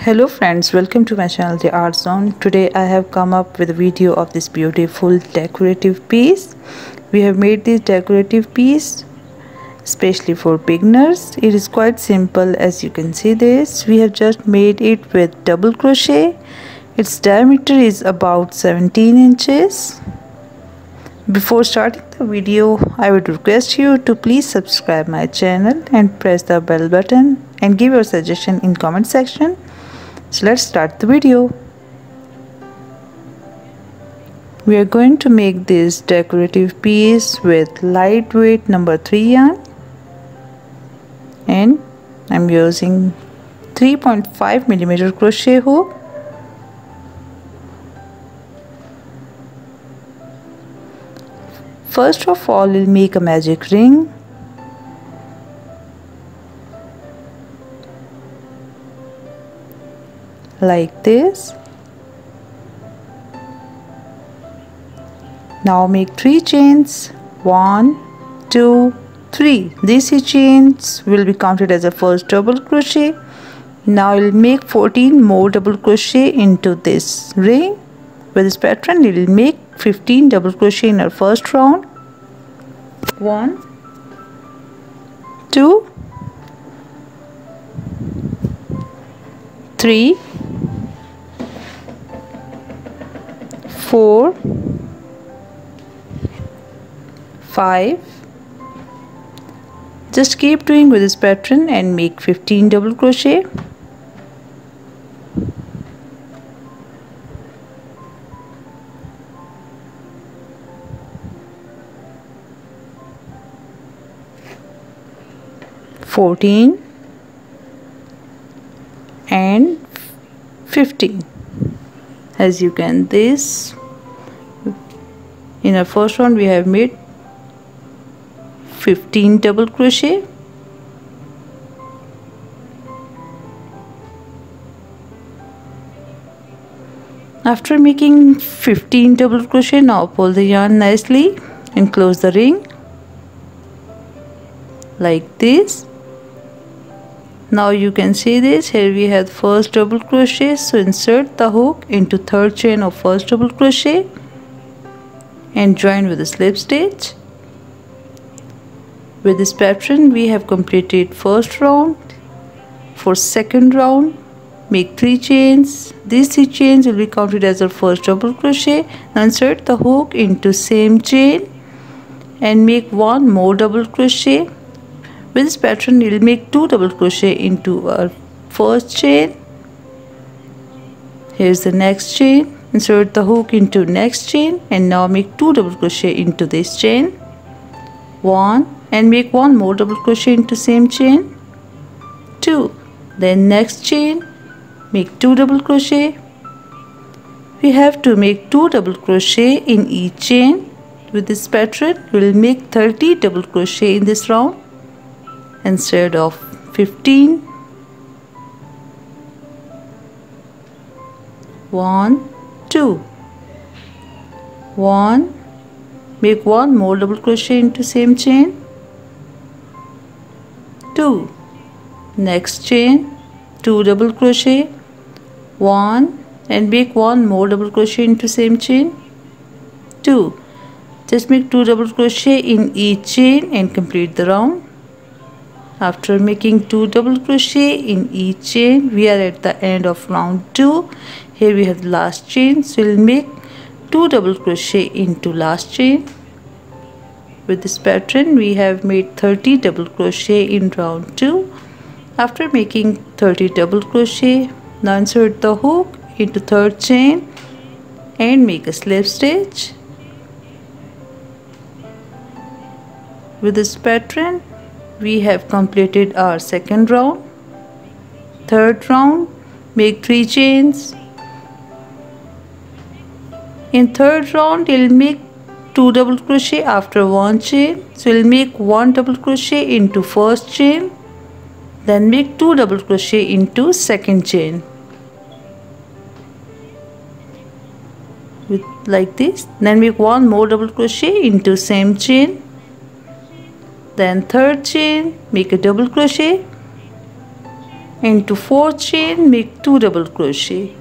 Hello friends, welcome to my channel The Art Zone. Today I have come up with a video of this beautiful decorative piece. We have made this decorative piece especially for beginners. It is quite simple. As you can see this, we have just made it with double crochet. Its diameter is about 17 inches. Before starting the video, I would request you to please subscribe my channel and press the bell button and give your suggestion in comment section. So let's start the video. We are going to make this decorative piece with lightweight number 3 yarn, and I'm using 3.5 millimeter crochet hook. First of all, we'll make a magic ring. Like this. Now make 3 chains. 1, 2, 3. These 3 chains will be counted as a first double crochet. Now we'll make 14 more double crochet into this ring. With this pattern, we'll make 15 double crochet in our first round. 1, 2, 3, 4, 5. Just keep doing with this pattern and make 15 double crochet. And 15. As you can this, in our first round we have made 15 double crochet. After making 15 double crochet, now pull the yarn nicely and close the ring like this. Now you can see this, here we have first double crochet, so insert the hook into third chain of first double crochet and join with a slip stitch. With this pattern we have completed first round. For second round, make 3 chains. These 3 chains will be counted as our first double crochet. Now insert the hook into same chain and make 1 more double crochet. With this pattern, we will make 2 double crochet into our first chain. Here's the next chain. Insert the hook into next chain and now make 2 double crochet into this chain. 1 and make 1 more double crochet into same chain. 2. Then next chain, make 2 double crochet. We have to make 2 double crochet in each chain. With this pattern, we will make 30 double crochet in this round instead of 15. 1, 2. 1. Make 1 more double crochet into same chain. 2. Next chain, 2 double crochet. 1 and make 1 more double crochet into same chain. 2. Just make 2 double crochet in each chain and complete the round. After making 2 double crochet in each chain, we are at the end of round 2. Here we have the last chain, so we'll make 2 double crochet into last chain. With this pattern, we have made 30 double crochet in round 2. After making 30 double crochet, now insert the hook into third chain and make a slip stitch. With this pattern, we have completed our second round. Third round, make 3 chains. In third round, you'll make 2 double crochet after 1 chain. So you'll make 1 double crochet into first chain, then make 2 double crochet into second chain. Like this. Then make 1 more double crochet into same chain. Then third chain, make a double crochet. into fourth chain, make 2 double crochet.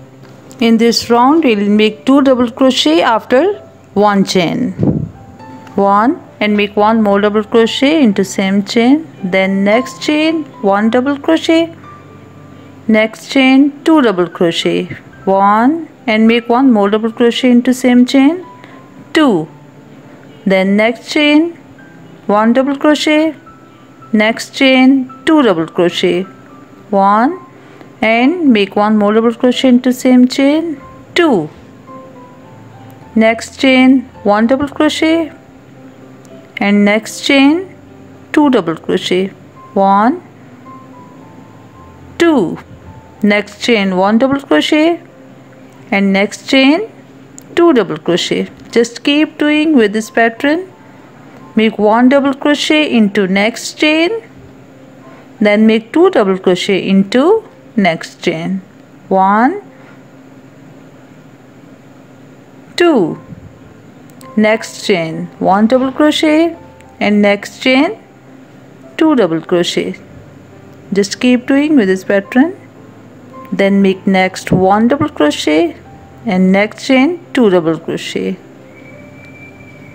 In this round we will make 2 double crochet after 1 chain. 1 and make 1 more double crochet into same chain, then next chain 1 double crochet, next chain 2 double crochet, 1 and make 1 more double crochet into same chain, 2, then next chain 1 double crochet, next chain 2 double crochet, 1 and make 1 more double crochet into same chain, 2, next chain 1 double crochet and next chain 2 double crochet, 1, 2, next chain 1 double crochet and next chain 2 double crochet. Just keep doing with this pattern. Make 1 double crochet into next chain, then make 2 double crochet into next chain, 1, 2, next chain 1 double crochet and next chain 2 double crochet. Just keep doing with this pattern. Then make next 1 double crochet and next chain 2 double crochet.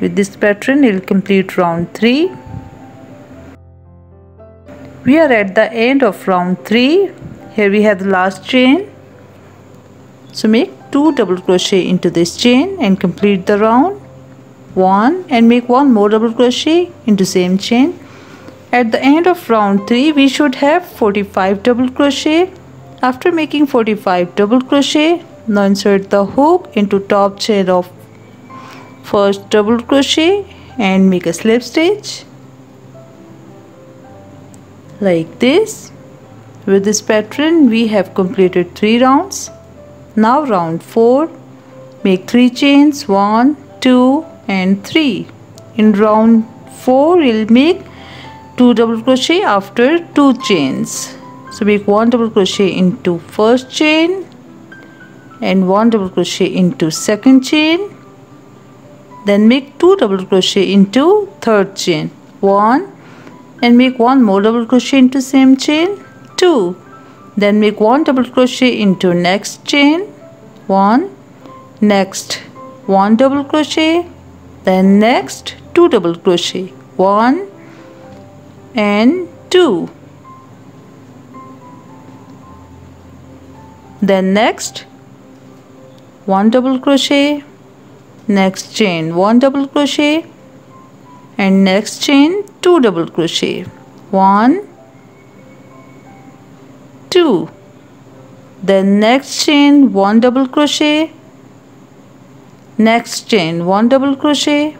With this pattern you will complete round 3. We are at the end of round 3. Here we have the last chain. So make 2 double crochet into this chain and complete the round. 1 and make 1 more double crochet into same chain. At the end of round 3 we should have 45 double crochet. After making 45 double crochet, now insert the hook into top chain of first double crochet and make a slip stitch like this. With this pattern we have completed 3 rounds. Now round 4, make 3 chains, 1, 2 and 3. In round 4 we'll make 2 double crochet after 2 chains. So make 1 double crochet into first chain and 1 double crochet into second chain, then make 2 double crochet into third chain, 1 and make 1 more double crochet into same chain, 2, then make 1 double crochet into next chain, 1, next 1 double crochet, then next 2 double crochet, 1 and 2, then next 1 double crochet, next chain 1 double crochet and next chain 2 double crochet, 1, 2, then next chain 1 double crochet, next chain 1 double crochet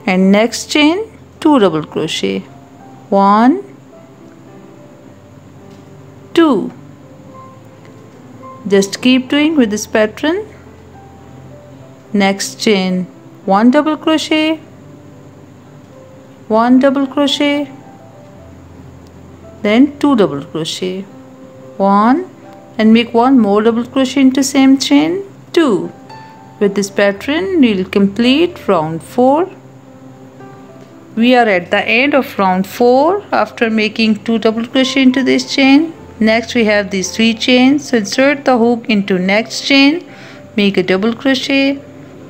and next chain 2 double crochet, 1, 2. Just keep doing with this pattern. Next chain 1 double crochet, 1 double crochet, then 2 double crochet, 1 and make 1 more double crochet into same chain, 2. With this pattern we will complete round 4. We are at the end of round 4 after making 2 double crochet into this chain. Next we have these 3 chains. So insert the hook into next chain, make a double crochet,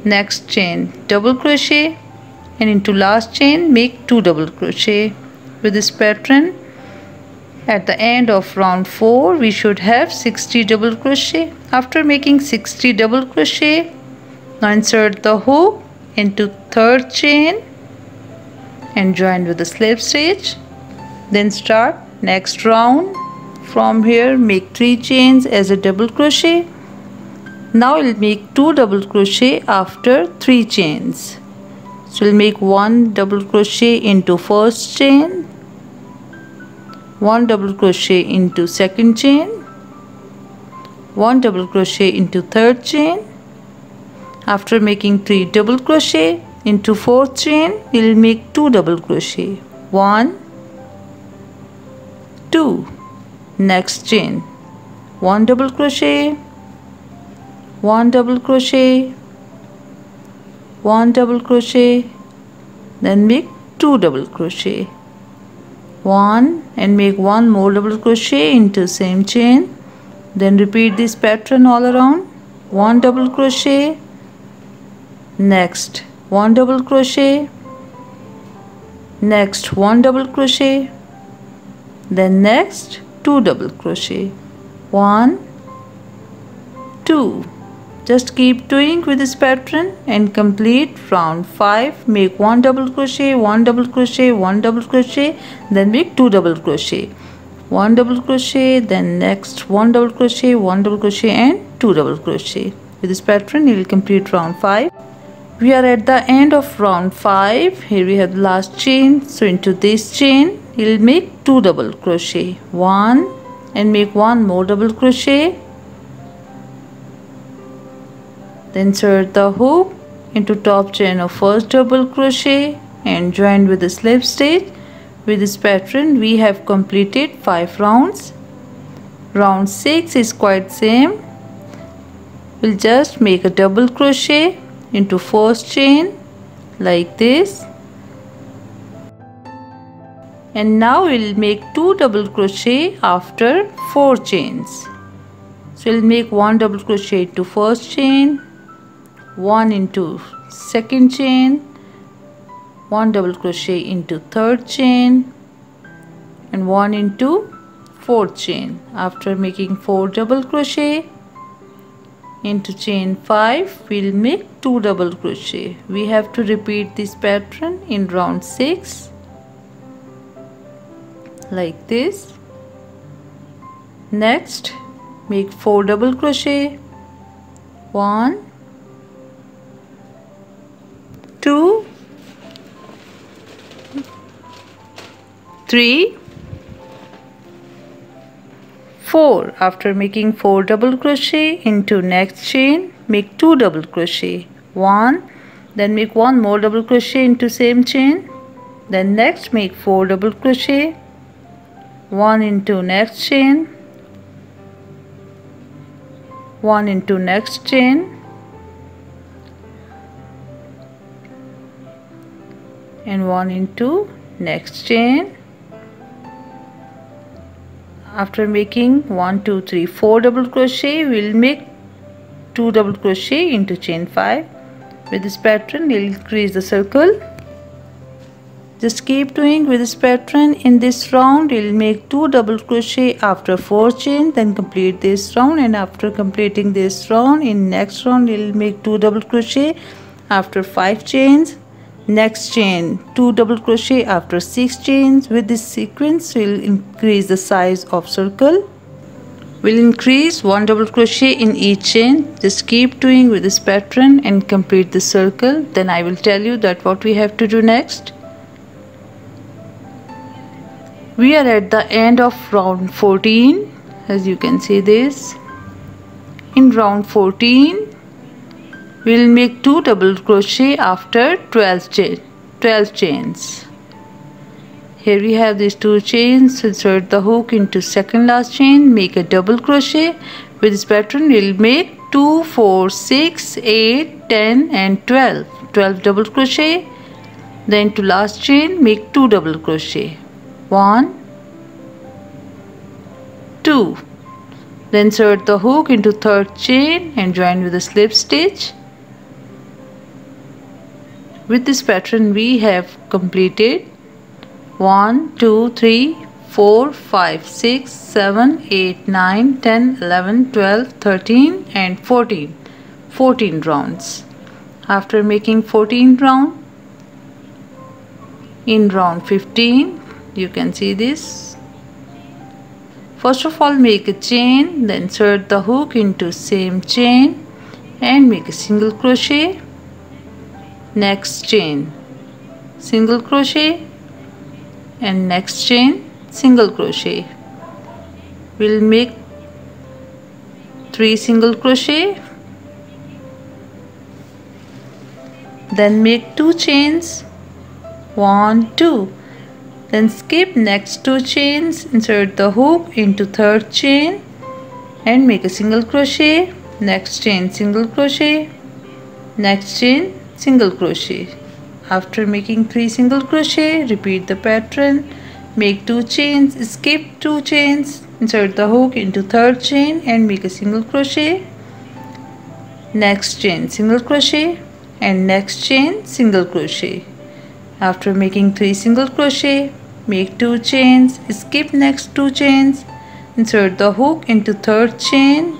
next chain double crochet and into last chain make 2 double crochet. With this pattern at the end of round 4 we should have 60 double crochet. After making 60 double crochet, now insert the hook into third chain and join with the slip stitch. Then start next round. From here make 3 chains as a double crochet. Now we'll make 2 double crochet after 3 chains. So we'll make 1 double crochet into first chain, 1 double crochet into second chain, 1 double crochet into third chain. After making 3 double crochet into fourth chain, we'll make 2 double crochet, 1, 2, next chain 1 double crochet, 1 double crochet, 1 double crochet, then make 2 double crochet, 1 and make 1 more double crochet into same chain. Then repeat this pattern all around. 1 double crochet, next 1 double crochet, next 1 double crochet, then next 2 double crochet. 1 2. Just keep doing with this pattern and complete round 5. Make 1 double crochet, 1 double crochet, 1 double crochet, then make 2 double crochet. 1 double crochet, then next 1 double crochet, 1 double crochet and 2 double crochet. With this pattern you will complete round 5. We are at the end of round 5. Here we have the last chain. So into this chain you will make 2 double crochet. 1 and make 1 more double crochet. Then insert the hook into top chain of first double crochet and join with the slip stitch. With this pattern we have completed 5 rounds. Round 6 is quite same. We'll just make a double crochet into first chain like this. And now we'll make 2 double crochet after 4 chains. So we'll make 1 double crochet into first chain, 1 into second chain, 1 double crochet into third chain and 1 into fourth chain. After making 4 double crochet into chain 5, we'll make 2 double crochet. We have to repeat this pattern in round 6 like this. Next make 4 double crochet, 1 2 3 4. After making 4 double crochet into next chain, make 2 double crochet, 1, then make 1 more double crochet into same chain, then next make 4 double crochet, 1 into next chain, 1 into next chain and 1 into next chain. After making 1 2 3 4 double crochet, we'll make 2 double crochet into chain 5. With this pattern we'll increase the circle. Just keep doing with this pattern. In this round we'll make 2 double crochet after 4 chain, then complete this round, and after completing this round, in next round we'll make 2 double crochet after 5 chains. Next chain 2 double crochet after 6 chains. With this sequence we'll increase the size of circle. We'll increase 1 double crochet in each chain. Just keep doing with this pattern and complete the circle. Then I will tell you that what we have to do next. We are at the end of round 14. As you can see this. In round 14 we'll make 2 double crochet after 12 chains. Here we have these 2 chains. Insert the hook into second last chain, make a double crochet. With this pattern we'll make 2 4 6 8 10 and 12 double crochet. Then to last chain make 2 double crochet, 1 2. Then insert the hook into third chain and join with a slip stitch. With this pattern we have completed 1 2 3 4 5 6 7 8 9 10 11 12 13 and 14 rounds. After making 14 round, in round 15 you can see this. First of all make a chain, then insert the hook into same chain and make a single crochet. Next chain single crochet and next chain single crochet. We'll make 3 single crochet, then make 2 chains, 1 2. Then skip next 2 chains, insert the hook into third chain and make a single crochet. Next chain single crochet, next chain single crochet. After making 3 single crochet, repeat the pattern make 2 chains, skip 2 chains, insert the hook into 3rd chain and make a single crochet, next chain single crochet and next chain single crochet. After making 3 single crochet, make 2 chains, skip next 2 chains, insert the hook into 3rd chain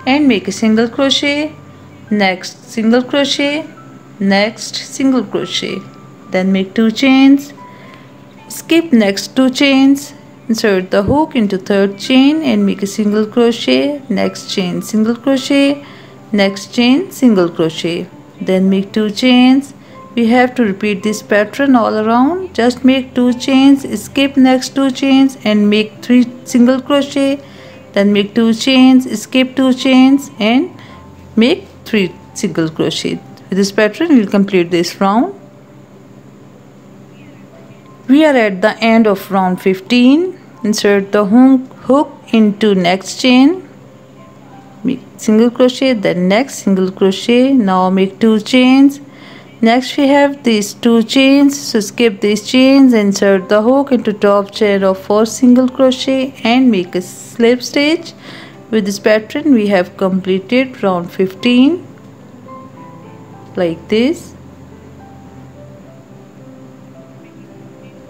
and make a single crochet, next single crochet, next single crochet. Then make 2 chains, skip next 2 chains, insert the hook into 3rd chain and make a single crochet, next chain single crochet, next chain single crochet. Then make 2 chains. We have to repeat this pattern all around. Just make 2 chains, skip next 2 chains and make 3 single crochet. Then make 2 chains, skip 2 chains and make 3 single crochet. With this pattern we will complete this round. We are at the end of round 15. Insert the hook into next chain, make single crochet, then next single crochet. Now make 2 chains. Next we have these 2 chains, so skip these chains, insert the hook into top chain of 4 single crochet and make a slip stitch. With this pattern we have completed round 15 like this.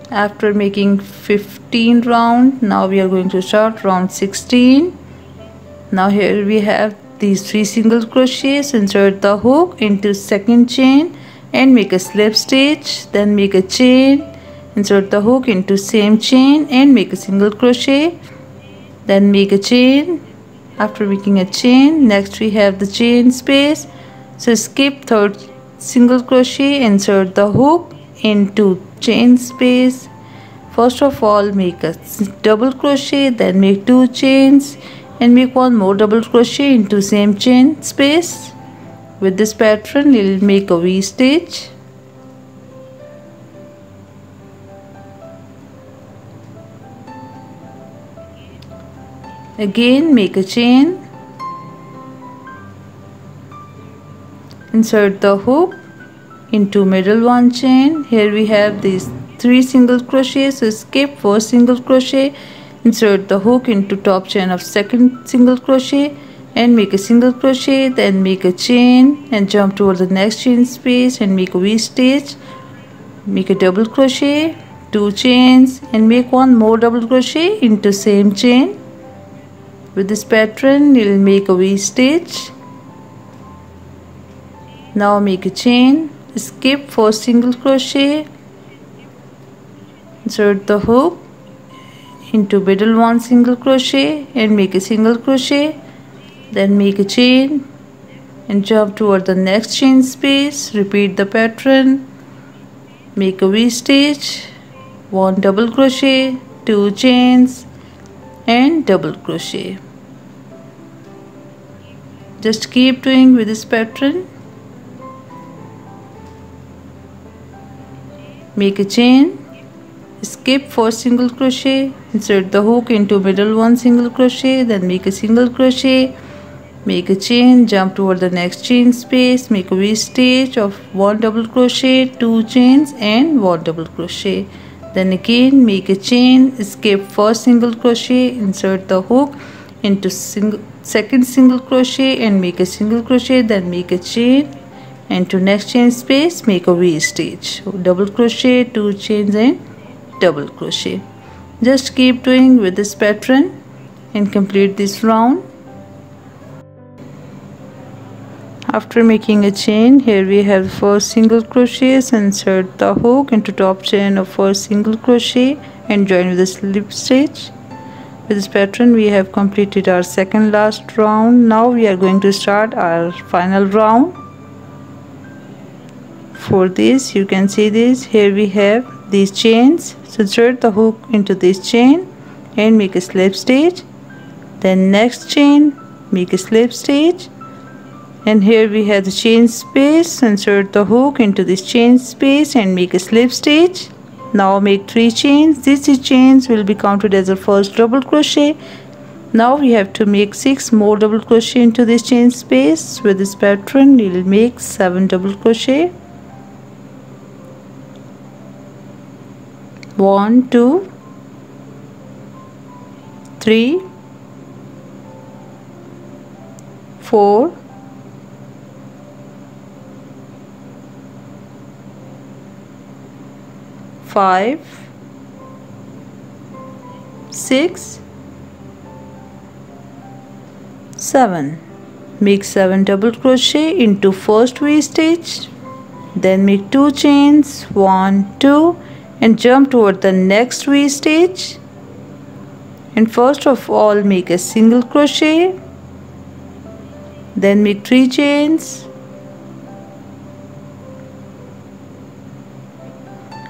After making 15 round, now we are going to start round 16. Now here we have these 3 single crochets, insert the hook into 2nd chain and make a slip stitch, then make a chain, insert the hook into same chain and make a single crochet, then make a chain. After making a chain, next we have the chain space, so skip 3rd single crochet, insert the hook into chain space. First of all make a double crochet, then make 2 chains and make 1 more double crochet into same chain space. With this pattern we will make a V stitch. Again make a chain, insert the hook into middle 1 chain. Here we have these 3 single crochets, so skip 4 single crochet, insert the hook into top chain of 2nd single crochet and make a single crochet, then make a chain and jump toward the next chain space and make a V stitch, make a double crochet, 2 chains and make 1 more double crochet into same chain. With this pattern you will make a V stitch. Now make a chain, skip 4 single crochet, insert the hook into middle 1 single crochet and make a single crochet, then make a chain and jump toward the next chain space. Repeat the pattern, make a V stitch, 1 double crochet, 2 chains and double crochet. Just keep doing with this pattern. Make a chain, skip 4 single crochet, insert the hook into middle 1 single crochet, then make a single crochet, make a chain, jump toward the next chain space, make a V stitch of 1 double crochet, 2 chains and 1 double crochet. Then again make a chain, skip 4 single crochet, insert the hook into 2nd single crochet and make a single crochet, then make a chain and to next chain space make a V stitch, double crochet, 2 chains and double crochet. Just keep doing with this pattern and complete this round. After making a chain, here we have 4 single crochets, insert the hook into top chain of 4 single crochet and join with a slip stitch. With this pattern we have completed our second last round. Now we are going to start our final round. For this you can see this, here we have these chains, so insert the hook into this chain and make a slip stitch, then next chain make a slip stitch, and here we have the chain space, insert the hook into this chain space and make a slip stitch. Now make 3 chains. These 3 chains will be counted as the first double crochet. Now we have to make 6 more double crochet into this chain space. With this pattern we will make 7 double crochet. 1 2 3 4 5 6 7. Make 7 double crochet into first V stitch, then make 2 chains, 1 2, and jump toward the next V stitch. And first of all make a single crochet, then make 3 chains.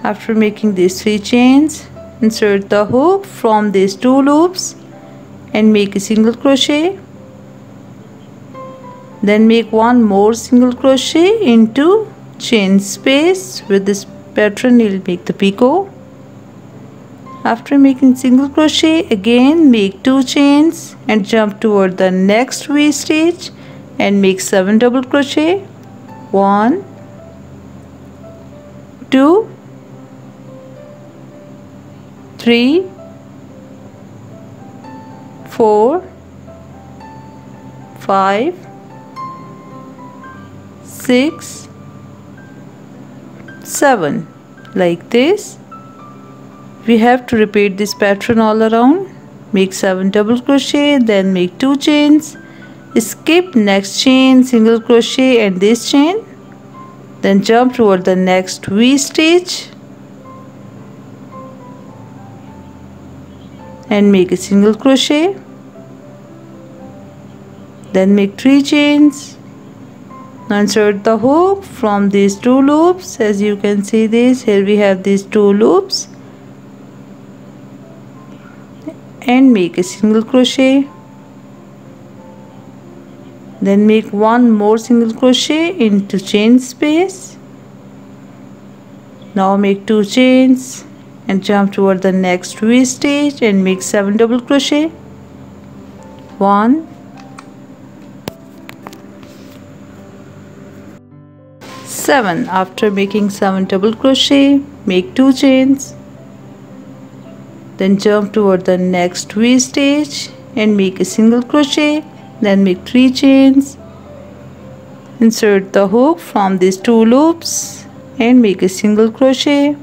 After making these 3 chains, insert the hook from these 2 loops and make a single crochet. Then make one more single crochet into chain space. With this pattern you will make the picot. After making single crochet, again make 2 chains and jump toward the next V stitch and make 7 double crochet. 1 2 3 4 5 6 7. Like this. We have to repeat this pattern all around. Make 7 double crochet, then make 2 chains, skip next chain, single crochet and this chain, then jump toward the next V stitch and make a single crochet, then make 3 chains. Now insert the hook from these 2 loops. As you can see this, here we have these 2 loops, and make a single crochet, then make one more single crochet into chain space. Now make 2 chains and jump toward the next V stitch and make 7 double crochet. 1 7. After making 7 double crochet, make 2 chains, then jump toward the next V stitch and make a single crochet, then make 3 chains. Insert the hook from these 2 loops and make a single crochet.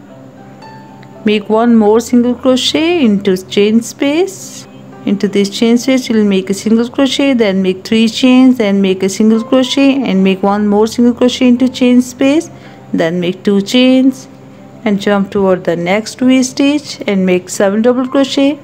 Make one more single crochet into chain space. Into this chain space you will make a single crochet, then make 3 chains, then make a single crochet and make one more single crochet into chain space, then make 2 chains and jump toward the next V stitch and make 7 double crochet.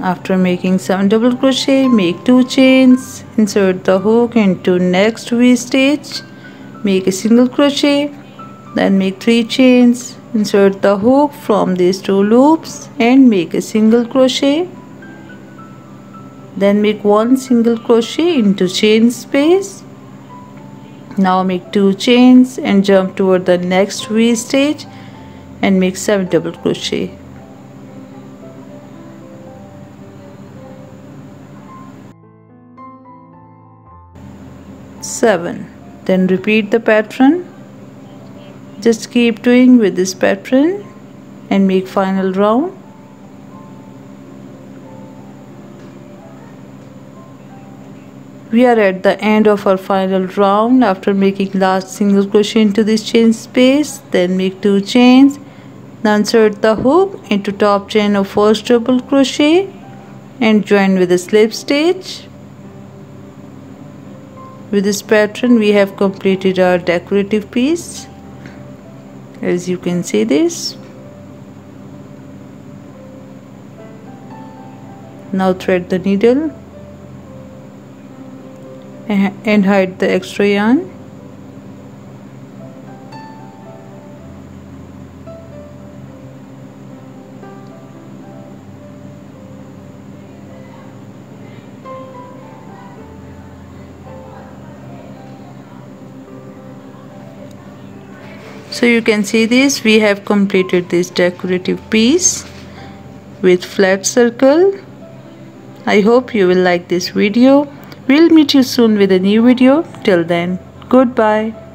After making 7 double crochet, make 2 chains, insert the hook into next V stitch, make a single crochet, then make 3 chains, insert the hook from these 2 loops and make a single crochet, then make one single crochet into chain space. Now make 2 chains and jump toward the next V stitch and make 7 double crochet. 7. Then repeat the pattern. Just keep doing with this pattern and make final round. We are at the end of our final round. After making last single crochet into this chain space, then make 2 chains. Now insert the hook into top chain of first double crochet and join with a slip stitch. With this pattern we have completed our decorative piece. As you can see this. Now thread the needle and hide the extra yarn. So you can see this, we have completed this decorative piece with flat circle. I hope you will like this video. We'll meet you soon with a new video. Till then, goodbye.